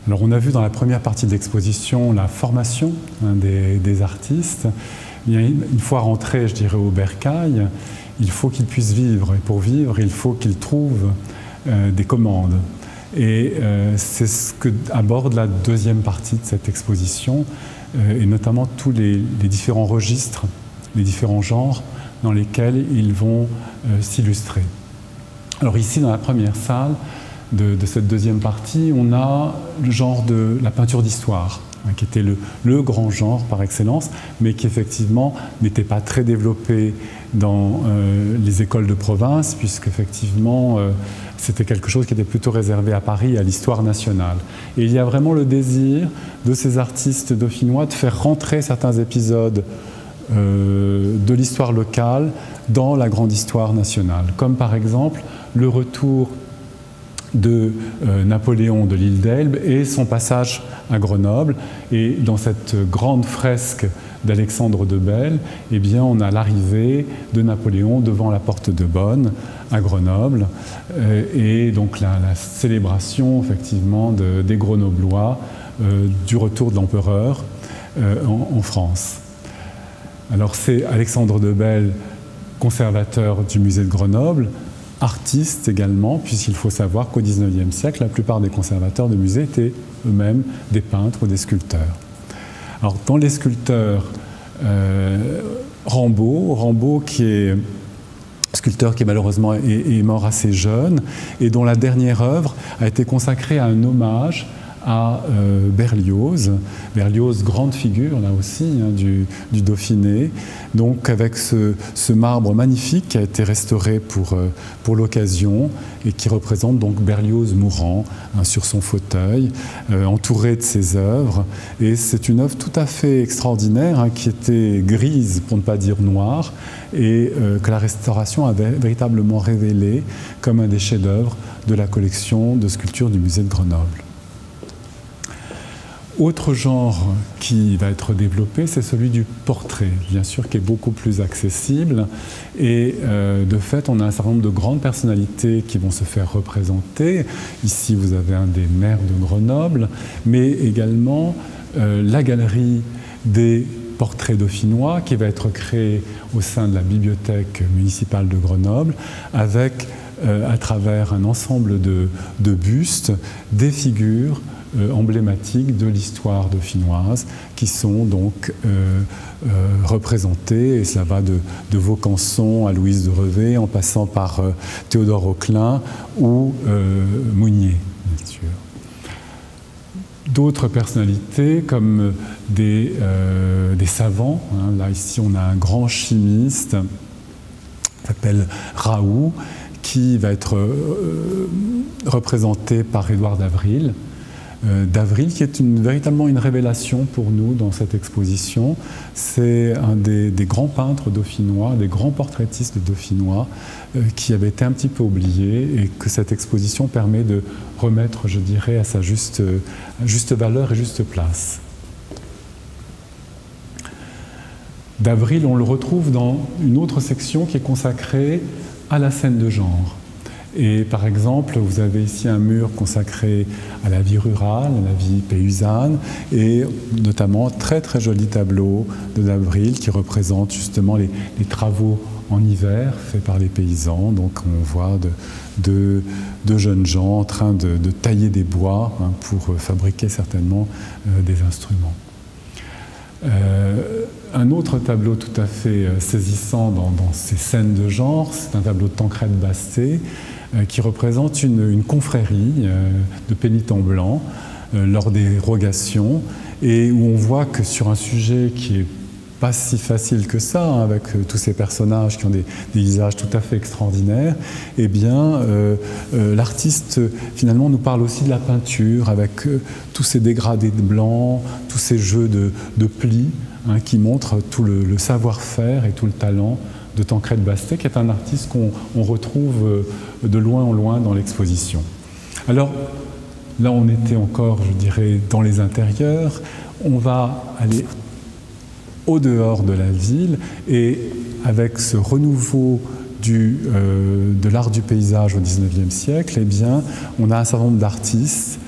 Alors on a vu dans la première partie de l'exposition la formation des artistes. Une fois rentrés, je dirais, au bercail, il faut qu'ils puissent vivre. Et pour vivre, il faut qu'ils trouvent des commandes. Et c'est ce que aborde la deuxième partie de cette exposition, et notamment tous les différents registres, les différents genres dans lesquels ils vont s'illustrer. Alors ici, dans la première salle de cette deuxième partie, on a le genre de la peinture d'histoire, qui était le grand genre par excellence, mais qui effectivement n'était pas très développé dans les écoles de province, puisqu'effectivement c'était quelque chose qui était plutôt réservé à Paris et à l'histoire nationale. Et il y a vraiment le désir de ces artistes dauphinois de faire rentrer certains épisodes de l'histoire locale dans la grande histoire nationale, comme par exemple le retour de Napoléon de l'île d'Elbe et son passage à Grenoble. Et dans cette grande fresque d'Alexandre de Belle, eh bien, on a l'arrivée de Napoléon devant la porte de Bonn à Grenoble, et donc la célébration effectivement des Grenoblois du retour de l'empereur en France. Alors c'est Alexandre de Belle, conservateur du musée de Grenoble, artiste également, puisqu'il faut savoir qu'au XIXe siècle, la plupart des conservateurs de musées étaient eux-mêmes des peintres ou des sculpteurs. Alors dans les sculpteurs, Rambaud qui est sculpteur qui malheureusement est mort assez jeune et dont la dernière œuvre a été consacrée à un hommage à Berlioz. Berlioz, grande figure là aussi du Dauphiné, donc avec ce marbre magnifique qui a été restauré pour l'occasion et qui représente donc Berlioz mourant sur son fauteuil, entouré de ses œuvres. Et c'est une œuvre tout à fait extraordinaire qui était grise pour ne pas dire noire et que la restauration avait véritablement révélé comme un des chefs-d'œuvre de la collection de sculptures du musée de Grenoble. Autre genre qui va être développé, c'est celui du portrait, bien sûr, qui est beaucoup plus accessible. Et de fait, on a un certain nombre de grandes personnalités qui vont se faire représenter. Ici, vous avez un des maires de Grenoble, mais également la galerie des portraits dauphinois qui va être créée au sein de la bibliothèque municipale de Grenoble, avec, à travers un ensemble de bustes, des figures emblématiques de l'histoire dauphinoise qui sont donc représentées, et cela va de Vaucanson à Louise de Revée en passant par Théodore Auquelin ou Mounier, bien sûr. D'autres personnalités comme des savants, là ici on a un grand chimiste qui s'appelle Raoult, qui va être représenté par Édouard d'Avril. D'Avril, qui est véritablement une révélation pour nous dans cette exposition. C'est un des grands peintres dauphinois, des grands portraitistes dauphinois qui avait été un petit peu oublié et que cette exposition permet de remettre, je dirais, à sa juste valeur et juste place. D'Avril, on le retrouve dans une autre section qui est consacrée à la scène de genre. Et par exemple, vous avez ici un mur consacré à la vie rurale, à la vie paysanne, et notamment très très joli tableau de d'Avril qui représente justement les travaux en hiver faits par les paysans. Donc on voit de jeunes gens en train de tailler des bois pour fabriquer certainement des instruments. Un autre tableau tout à fait saisissant dans ces scènes de genre, c'est un tableau de Tancrède Basté qui représente une confrérie de pénitents blancs lors des rogations, et où on voit que sur un sujet qui n'est pas si facile que ça, avec tous ces personnages qui ont des visages tout à fait extraordinaires, eh bien l'artiste finalement nous parle aussi de la peinture, avec tous ces dégradés de blanc, tous ces jeux de plis qui montrent tout le savoir-faire et tout le talent de Tancrède Basté, qui est un artiste qu'on retrouve de loin en loin dans l'exposition. Alors là, on était encore, je dirais, dans les intérieurs. On va aller au dehors de la ville, et avec ce renouveau de l'art du paysage au XIXe siècle, eh bien, on a un certain nombre d'artistes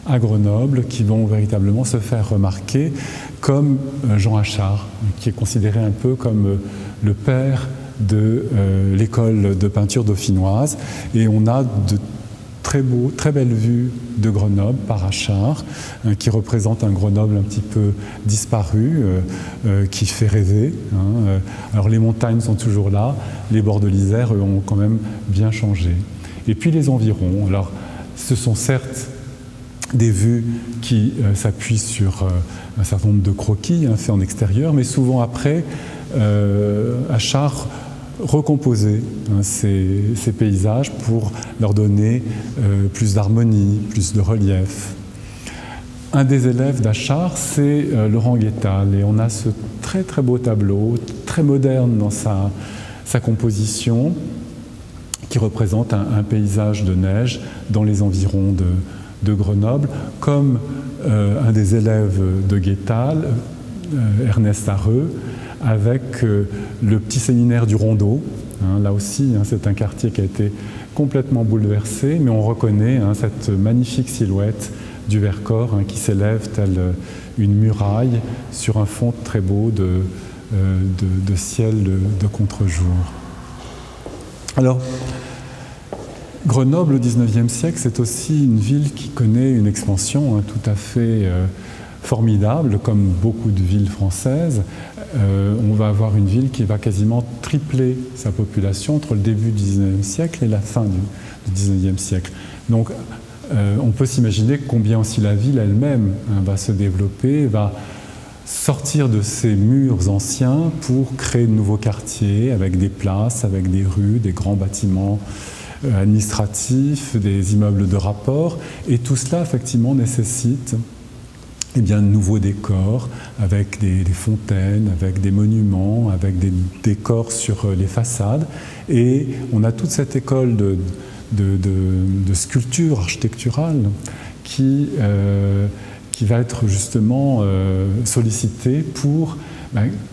à Grenoble qui vont véritablement se faire remarquer, comme Jean Achard, qui est considéré un peu comme le père de l'école de peinture dauphinoise. Et on a de très belles vues de Grenoble par Achard, qui représente un Grenoble un petit peu disparu, qui fait rêver. Alors les montagnes sont toujours là, les bords de l'Isère ont quand même bien changé. Et puis les environs, alors ce sont certes des vues qui s'appuient sur un certain nombre de croquis faits en extérieur, mais souvent après, Achard recomposer ces paysages pour leur donner plus d'harmonie, plus de relief. Un des élèves d'Achard, c'est Laurent Guétal, et on a ce très très beau tableau, très moderne dans sa composition, qui représente un paysage de neige dans les environs de Grenoble, comme un des élèves de Guétal, Ernest Arreux, avec le petit séminaire du Rondeau. Là aussi, c'est un quartier qui a été complètement bouleversé, mais on reconnaît cette magnifique silhouette du Vercors qui s'élève telle une muraille sur un fond très beau de ciel de contre-jour. Alors, Grenoble au XIXe siècle, c'est aussi une ville qui connaît une expansion tout à fait formidable, comme beaucoup de villes françaises. On va avoir une ville qui va quasiment tripler sa population entre le début du XIXe siècle et la fin du XIXe siècle. Donc on peut s'imaginer combien aussi la ville elle-même va se développer, va sortir de ces murs anciens pour créer de nouveaux quartiers avec des places, avec des rues, des grands bâtiments administratifs, des immeubles de rapport. Et tout cela, effectivement, nécessite de nouveaux décors, avec des fontaines, avec des monuments, avec des décors sur les façades. Et on a toute cette école de sculpture architecturale qui va être justement sollicitée pour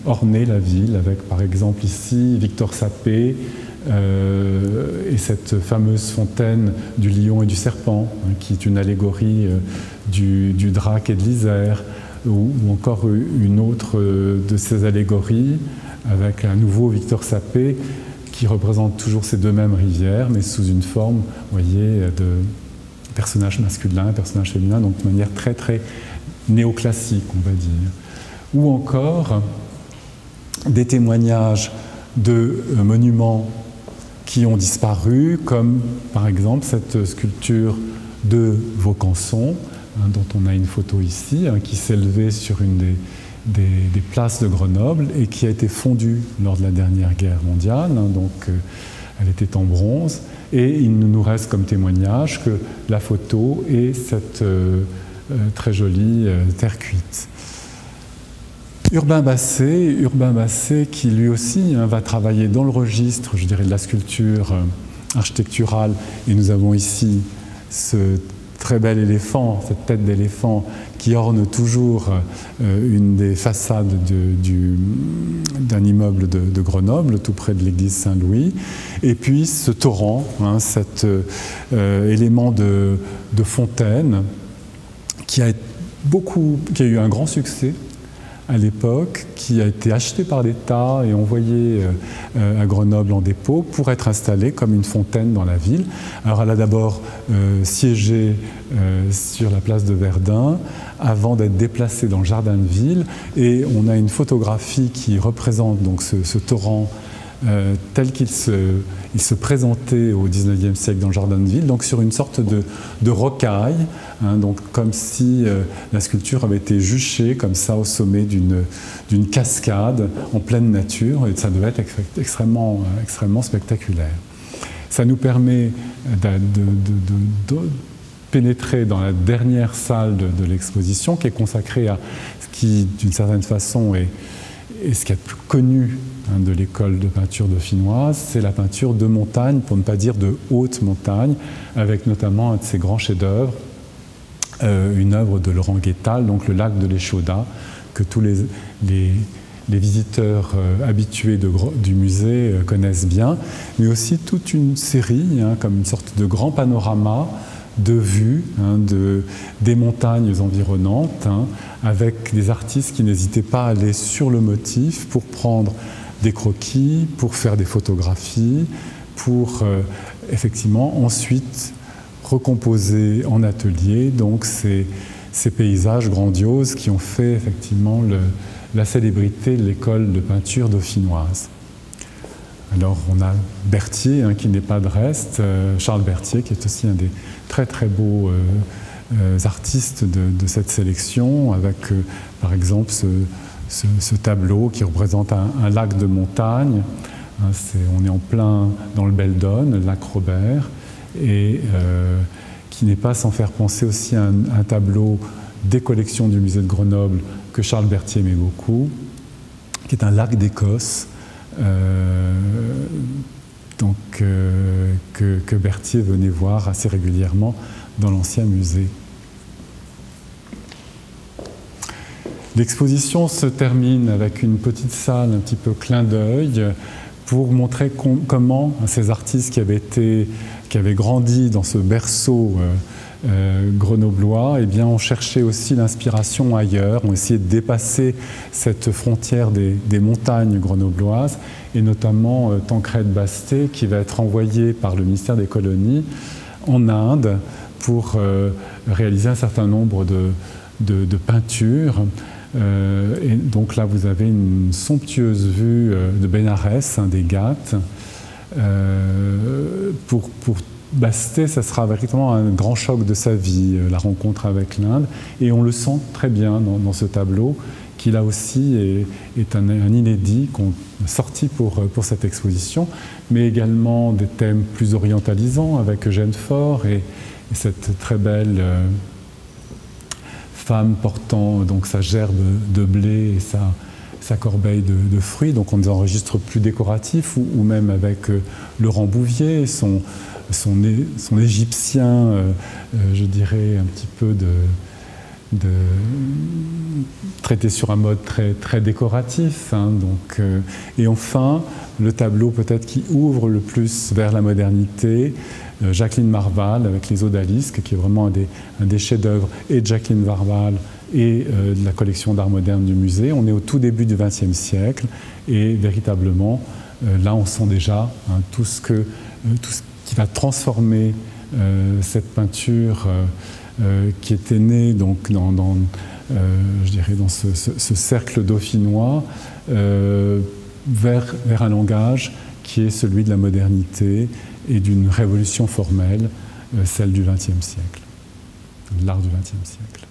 orner la ville, avec par exemple ici Victor Sapé, et cette fameuse fontaine du lion et du serpent, qui est une allégorie du Drac et de l'Isère, ou encore une autre de ces allégories, avec un nouveau Victor Sapé, qui représente toujours ces deux mêmes rivières, mais sous une forme, vous voyez, de personnage masculin, personnage féminin, donc de manière très très néoclassique, on va dire. Ou encore des témoignages de monuments qui ont disparu, comme par exemple cette sculpture de Vaucanson, dont on a une photo ici, qui s'élevait sur une des places de Grenoble et qui a été fondue lors de la dernière guerre mondiale, donc elle était en bronze, et il ne nous reste comme témoignage que la photo et cette très jolie terre cuite. Urbain Basset qui lui aussi va travailler dans le registre, je dirais, de la sculpture architecturale, et nous avons ici ce très bel éléphant, cette tête d'éléphant qui orne toujours une des façades d'un immeuble de Grenoble, tout près de l'église Saint-Louis, et puis ce torrent, cet élément de fontaine qui a eu un grand succès à l'époque, qui a été acheté par l'État et envoyé à Grenoble en dépôt pour être installé comme une fontaine dans la ville. Alors elle a d'abord siégé sur la place de Verdun avant d'être déplacée dans le jardin de ville, et on a une photographie qui représente donc ce torrent tel qu'il se présentait au XIXe siècle dans le jardin de ville, donc sur une sorte de rocaille, donc comme si la sculpture avait été juchée comme ça au sommet d'une cascade en pleine nature, et ça devait être extrêmement spectaculaire. Ça nous permet de pénétrer dans la dernière salle de l'exposition, qui est consacrée à ce qui, d'une certaine façon, est ce qu'il y a de plus connu de l'école de peinture dauphinoise, c'est la peinture de montagne, pour ne pas dire de haute montagne, avec notamment un de ses grands chefs-d'œuvre, une œuvre de Laurent Guétal, donc le lac de l'Échaudat, que tous les visiteurs habitués du musée connaissent bien, mais aussi toute une série, comme une sorte de grand panorama de vues des montagnes environnantes, avec des artistes qui n'hésitaient pas à aller sur le motif pour prendre des croquis, pour faire des photographies, pour effectivement ensuite recomposer en atelier donc ces paysages grandioses qui ont fait effectivement la célébrité de l'école de peinture dauphinoise. Alors on a Berthier qui n'est pas de reste, Charles Berthier qui est aussi un des très très beaux artistes de cette sélection, avec par exemple ce tableau qui représente un lac de montagne. On est en plein dans le Beldon, le lac Robert, et qui n'est pas sans faire penser aussi à un tableau des collections du musée de Grenoble que Charles Berthier aimait beaucoup, qui est un lac d'Écosse, que Berthier venait voir assez régulièrement dans l'ancien musée. L'exposition se termine avec une petite salle un petit peu clin d'œil pour montrer comment ces artistes qui avaient grandi dans ce berceau grenoblois, eh bien, ont cherché aussi l'inspiration ailleurs, ont essayé de dépasser cette frontière des montagnes grenobloises, et notamment Tancrède Basté, qui va être envoyé par le ministère des Colonies en Inde pour réaliser un certain nombre de peintures. Et donc là, vous avez une somptueuse vue de Bénarès, des Ghats. Pour Basté, ça sera véritablement un grand choc de sa vie, la rencontre avec l'Inde. Et on le sent très bien dans ce tableau, qui là aussi est un inédit qu'on a sorti pour cette exposition, mais également des thèmes plus orientalisants avec Eugène Faure et cette très belle femme portant donc sa gerbe de blé et sa corbeille de fruits, donc on des enregistres plus décoratifs, ou même avec Laurent Bouvier, son égyptien, je dirais un petit peu traité sur un mode très décoratif. Et enfin, le tableau peut-être qui ouvre le plus vers la modernité, Jacqueline Marval avec les Odalisques, qui est vraiment un des chefs-d'œuvre et de Jacqueline Marval et de la collection d'art moderne du musée. On est au tout début du XXe siècle et véritablement, là on sent déjà tout ce qui va transformer cette peinture qui était née donc je dirais dans ce cercle dauphinois vers un langage qui est celui de la modernité et d'une révolution formelle, celle du XXe siècle, de l'art du XXe siècle.